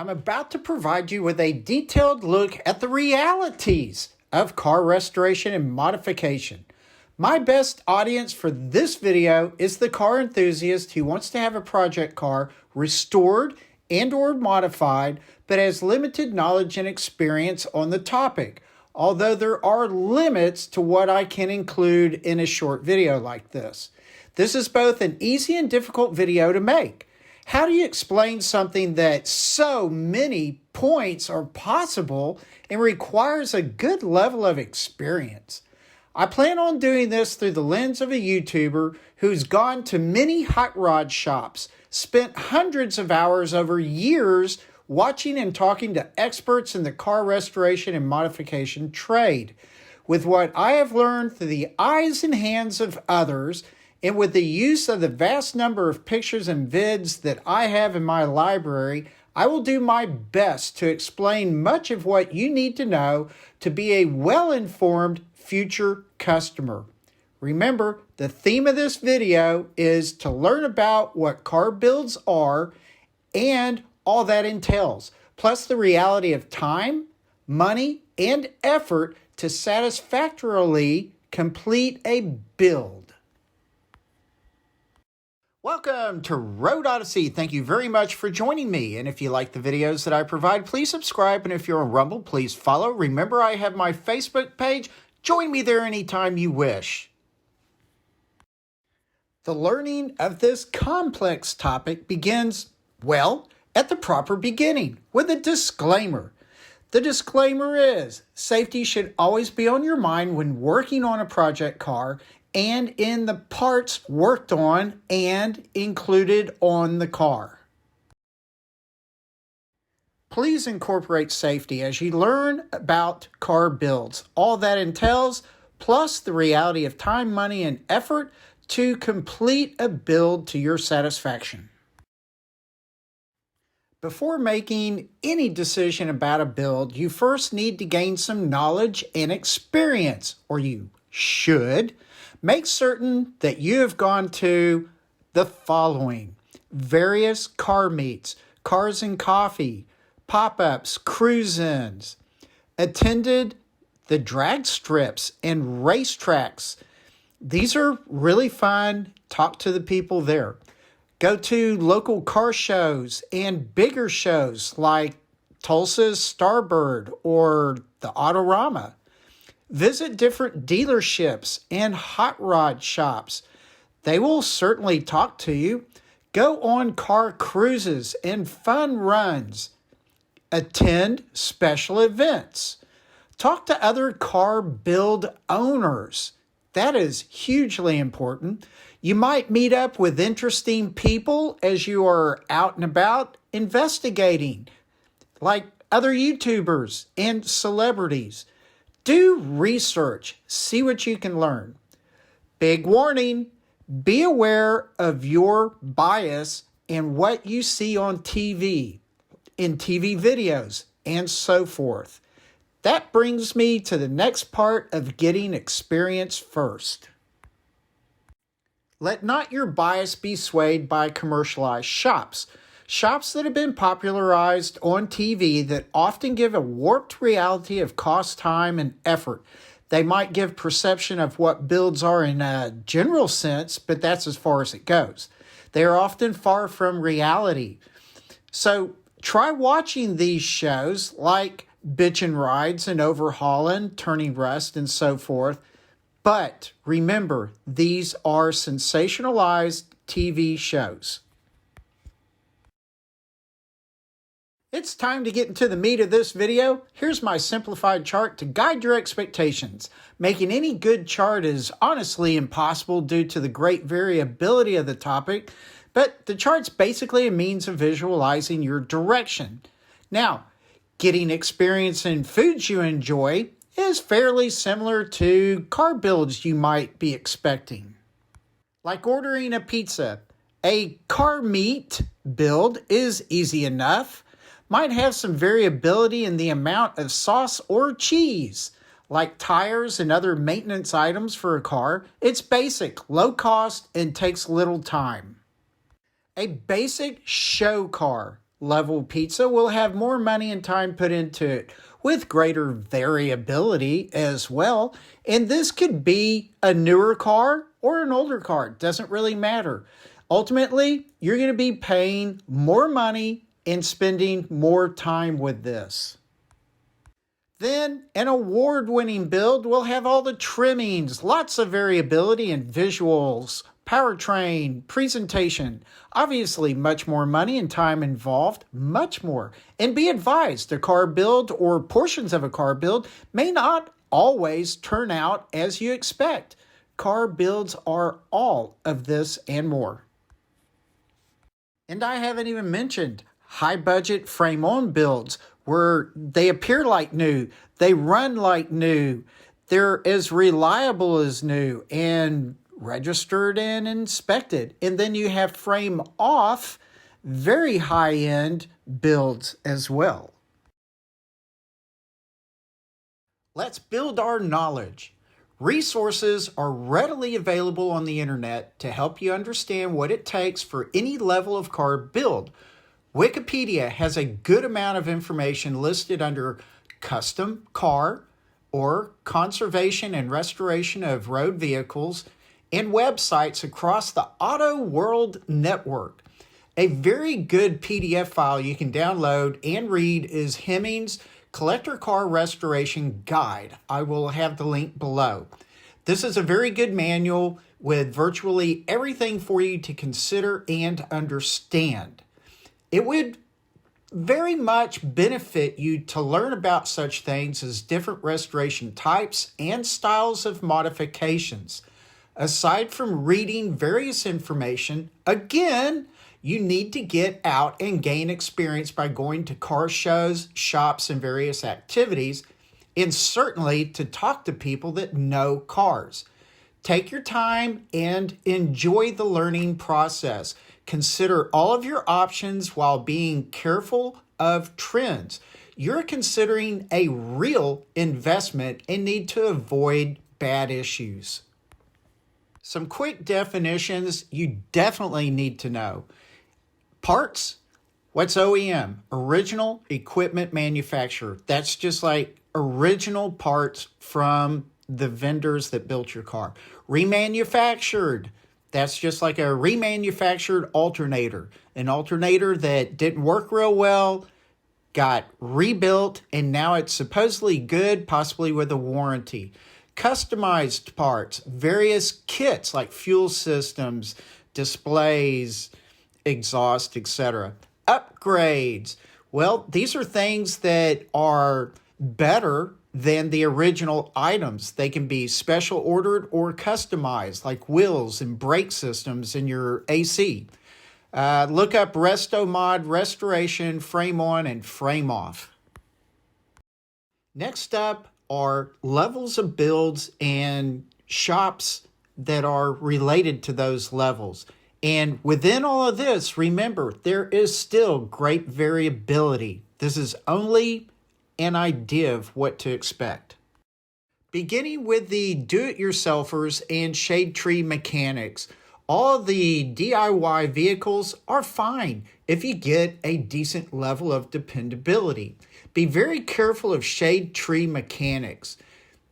I'm about to provide you with a detailed look at the realities of car restoration and modification. My best audience for this video is the car enthusiast who wants to have a project car restored and/or modified, but has limited knowledge and experience on the topic, although there are limits to what I can include in a short video like this. This is both an easy and difficult video to make. How do you explain something that so many points are possible and requires a good level of experience? I plan on doing this through the lens of a YouTuber who's gone to many hot rod shops, spent hundreds of hours over years watching and talking to experts in the car restoration and modification trade. With what I have learned through the eyes and hands of others, and with the use of the vast number of pictures and vids that I have in my library, I will do my best to explain much of what you need to know to be a well-informed future customer. Remember, the theme of this video is to learn about what car builds are and all that entails, plus the reality of time, money, and effort to satisfactorily complete a build. Welcome to Road Odyssey. Thank you very much for joining me. And if you like the videos that I provide, please subscribe. And if you're on Rumble, please follow. Remember, I have my Facebook page. Join me there anytime you wish. The learning of this complex topic begins, well, at the proper beginning with a disclaimer. The disclaimer is safety should always be on your mind when working on a project car and in the parts worked on and included on the car. Please incorporate safety as you learn about car builds, all that entails, plus the reality of time, money, and effort to complete a build to your satisfaction. Before making any decision about a build, you first need to gain some knowledge and experience, or you should. Make certain that you have gone to the following: various car meets, cars and coffee, pop-ups, cruise-ins, attended the drag strips and racetracks. These are really fun. Talk to the people there. Go to local car shows and bigger shows like Tulsa's Starbird or the Autorama. Visit different dealerships and hot rod shops. They will certainly talk to you. Go on car cruises and fun runs. Attend special events. Talk to other car build owners. That is hugely important. You might meet up with interesting people as you are out and about investigating, like other YouTubers and celebrities. Do research. See what you can learn. Big warning, be aware of your bias and what you see on TV, in TV videos, and so forth. That brings me to the next part of getting experience first. Let not your bias be swayed by commercialized shops. Shops that have been popularized on TV that often give a warped reality of cost, time, and effort. They might give perception of what builds are in a general sense, but that's as far as it goes. They are often far from reality. So try watching these shows like Bitchin' Rides and Overhaulin', Turning Rust, and so forth. But remember, these are sensationalized TV shows. It's time to get into the meat of this video. Here's my simplified chart to guide your expectations. Making any good chart is honestly impossible due to the great variability of the topic, but the chart's basically a means of visualizing your direction. Now, getting experience in foods you enjoy is fairly similar to car builds you might be expecting. Like ordering a pizza, a car meat build is easy enough. Might have some variability in the amount of sauce or cheese. Like tires and other maintenance items for a car, it's basic, low cost, and takes little time. A basic show car level pizza will have more money and time put into it, with greater variability as well. And this could be a newer car or an older car. It doesn't really matter. Ultimately, you're going to be paying more money and spending more time with this. Then, an award-winning build will have all the trimmings, lots of variability in visuals, powertrain, presentation. Obviously, much more money and time involved, much more. And be advised, a car build or portions of a car build may not always turn out as you expect. Car builds are all of this and more. And I haven't even mentioned high-budget frame-on builds where they appear like new, they run like new, they're as reliable as new and registered and inspected. And then you have frame-off, very high-end builds as well. Let's build our knowledge. Resources are readily available on the internet to help you understand what it takes for any level of car build. Wikipedia has a good amount of information listed under custom car or conservation and restoration of road vehicles and websites across the Auto World network. A very good PDF file you can download and read is Hemming's Collector Car Restoration Guide. I will have the link below. This is a very good manual with virtually everything for you to consider and understand. It would very much benefit you to learn about such things as different restoration types and styles of modifications. Aside from reading various information, again, you need to get out and gain experience by going to car shows, shops, and various activities, and certainly to talk to people that know cars. Take your time and enjoy the learning process. Consider all of your options while being careful of trends. You're considering a real investment and need to avoid bad issues. Some quick definitions you definitely need to know. Parts, what's OEM? Original Equipment Manufacturer. That's just like original parts from the vendors that built your car. Remanufactured. That's just like a remanufactured alternator. An alternator that didn't work real well, got rebuilt, and now it's supposedly good, possibly with a warranty. Customized parts, various kits like fuel systems, displays, exhaust, etc. Upgrades. Well, these are things that are better than the original items. They can be special ordered or customized, like wheels and brake systems in your AC. Look up Resto Mod, restoration, frame on, and frame off. Next up are levels of builds and shops that are related to those levels. And within all of this, remember, there is still great variability. This is only an idea of what to expect. Beginning with the do-it-yourselfers and shade tree mechanics, all the DIY vehicles are fine if you get a decent level of dependability. Be very careful of shade tree mechanics.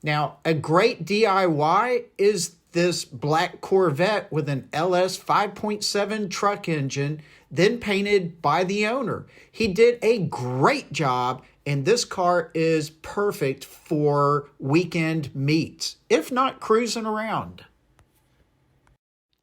Now, a great DIY is this black Corvette with an LS 5.7 truck engine, then painted by the owner. He did a great job, and this car is perfect for weekend meets, if not cruising around.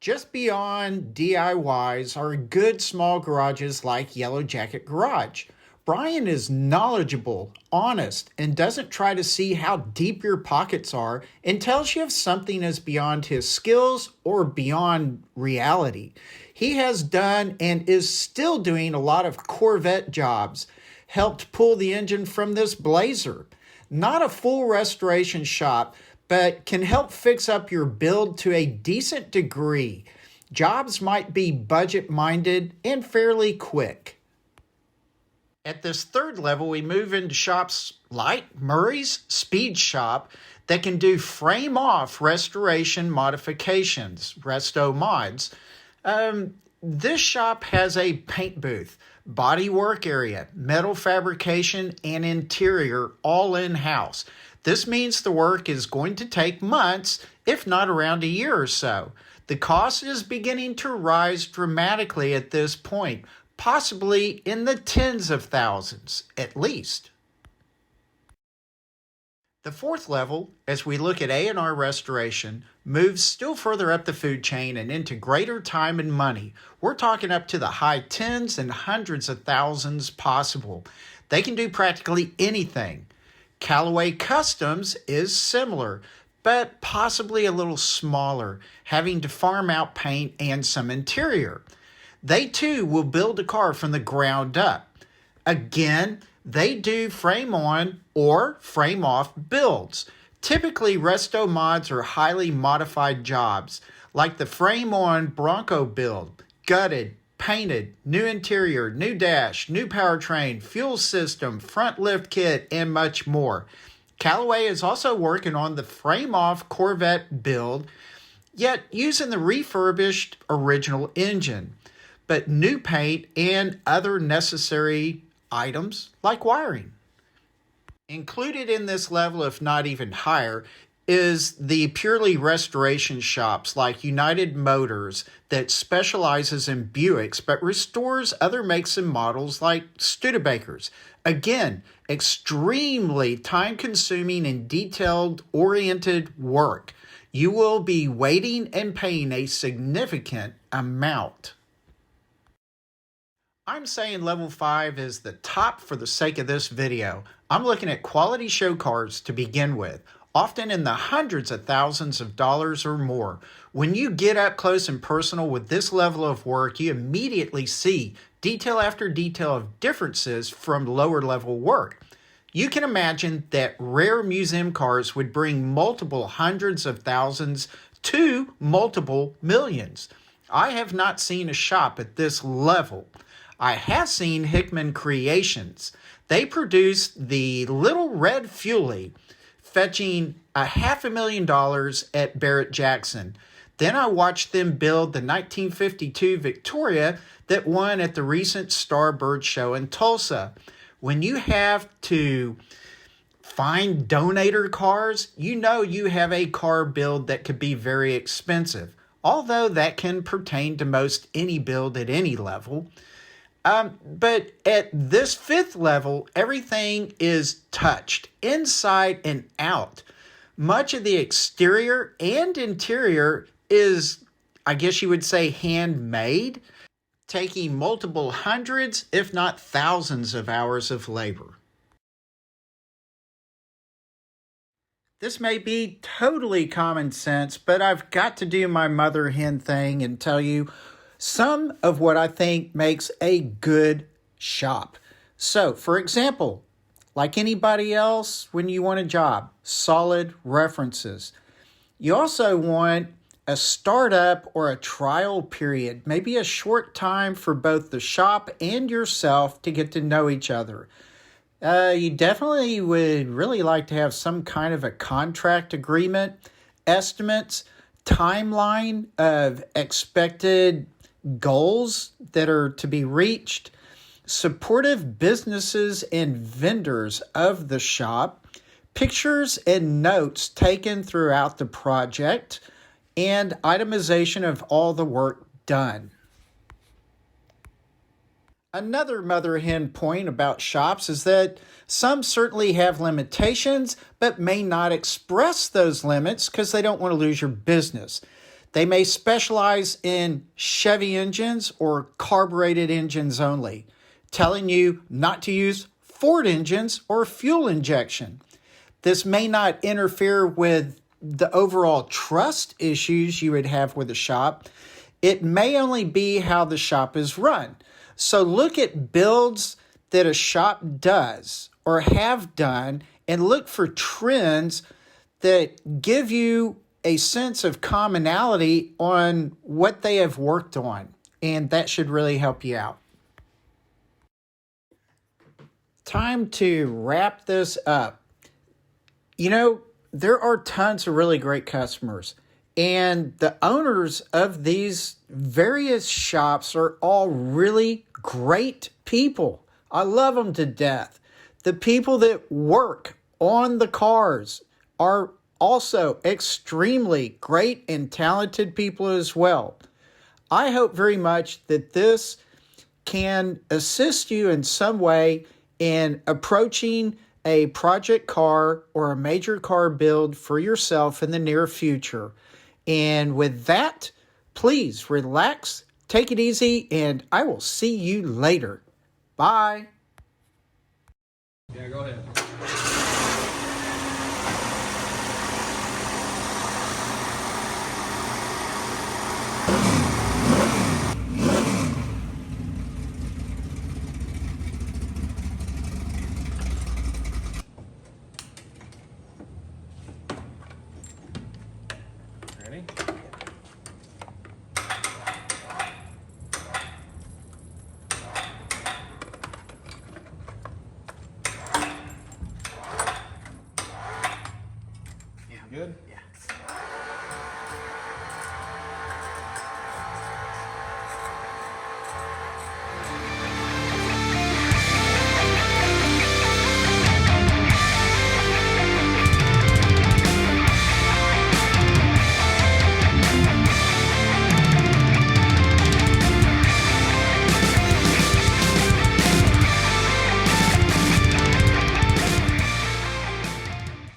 Just beyond DIYs are good small garages like Yellow Jacket Garage. Brian is knowledgeable, honest, and doesn't try to see how deep your pockets are and tells you if something is beyond his skills or beyond reality. He has done and is still doing a lot of Corvette jobs, helped pull the engine from this Blazer. Not a full restoration shop, but can help fix up your build to a decent degree. Jobs might be budget-minded and fairly quick. At this third level, we move into shops like Murray's Speed Shop that can do frame-off restoration modifications, resto mods. This shop has a paint booth, Body work area, metal fabrication, and interior all in-house. This means the work is going to take months, if not around a year or so. The cost is beginning to rise dramatically at this point, possibly in the tens of thousands at least. The fourth level, as we look at A&R restoration, moves still further up the food chain and into greater time and money. We're talking up to the high tens and hundreds of thousands possible. They can do practically anything. Callaway Customs is similar, but possibly a little smaller, having to farm out paint and some interior. They too will build a car from the ground up. Again, they do frame-on or frame-off builds. Typically, resto mods are highly modified jobs, like the frame-on Bronco build, gutted, painted, new interior, new dash, new powertrain, fuel system, front lift kit, and much more. Callaway is also working on the frame-off Corvette build, yet using the refurbished original engine, but new paint and other necessary items like wiring. Included in this level, if not even higher, is the purely restoration shops like United Motors that specializes in Buicks but restores other makes and models like Studebakers. Again, extremely time-consuming and detailed-oriented work. You will be waiting and paying a significant amount. I'm saying level 5 is the top for the sake of this video. I'm looking at quality show cars to begin with, often in the hundreds of thousands of dollars or more. When you get up close and personal with this level of work, you immediately see detail after detail of differences from lower level work. You can imagine that rare museum cars would bring multiple hundreds of thousands to multiple millions. I have not seen a shop at this level. I have seen Hickman Creations. They produced the Little Red Fuelie, fetching $500,000 at Barrett-Jackson. Then I watched them build the 1952 Victoria that won at the recent Starbird show in Tulsa. When you have to find donator cars, you know you have a car build that could be very expensive, although that can pertain to most any build at any level. But at this fifth level, everything is touched inside and out. Much of the exterior and interior is, I guess you would say, handmade, taking multiple hundreds, if not thousands of hours of labor. This may be totally common sense, but I've got to do my mother hen thing and tell you some of what I think makes a good shop. So, for example, like anybody else, when you want a job, solid references. You also want a startup or a trial period, maybe a short time for both the shop and yourself to get to know each other. You definitely would really like to have some kind of a contract agreement, estimates, timeline of expected goals that are to be reached, supportive businesses and vendors of the shop, pictures and notes taken throughout the project, and itemization of all the work done. Another mother hen point about shops is that some certainly have limitations, but may not express those limits because they don't want to lose your business. They may specialize in Chevy engines or carbureted engines only, telling you not to use Ford engines or fuel injection. This may not interfere with the overall trust issues you would have with a shop. It may only be how the shop is run. So look at builds that a shop does or have done and look for trends that give you a sense of commonality on what they have worked on, and that should really help you out. Time to wrap this up. You know, there are tons of really great customers. And the owners of these various shops are all really great people. I love them to death. The people that work on the cars are also extremely great and talented people as well. I hope very much that this can assist you in some way in approaching a project car or a major car build for yourself in the near future. And with that, please relax, take it easy, and I will see you later. Bye. Yeah, go ahead. Ready? Good?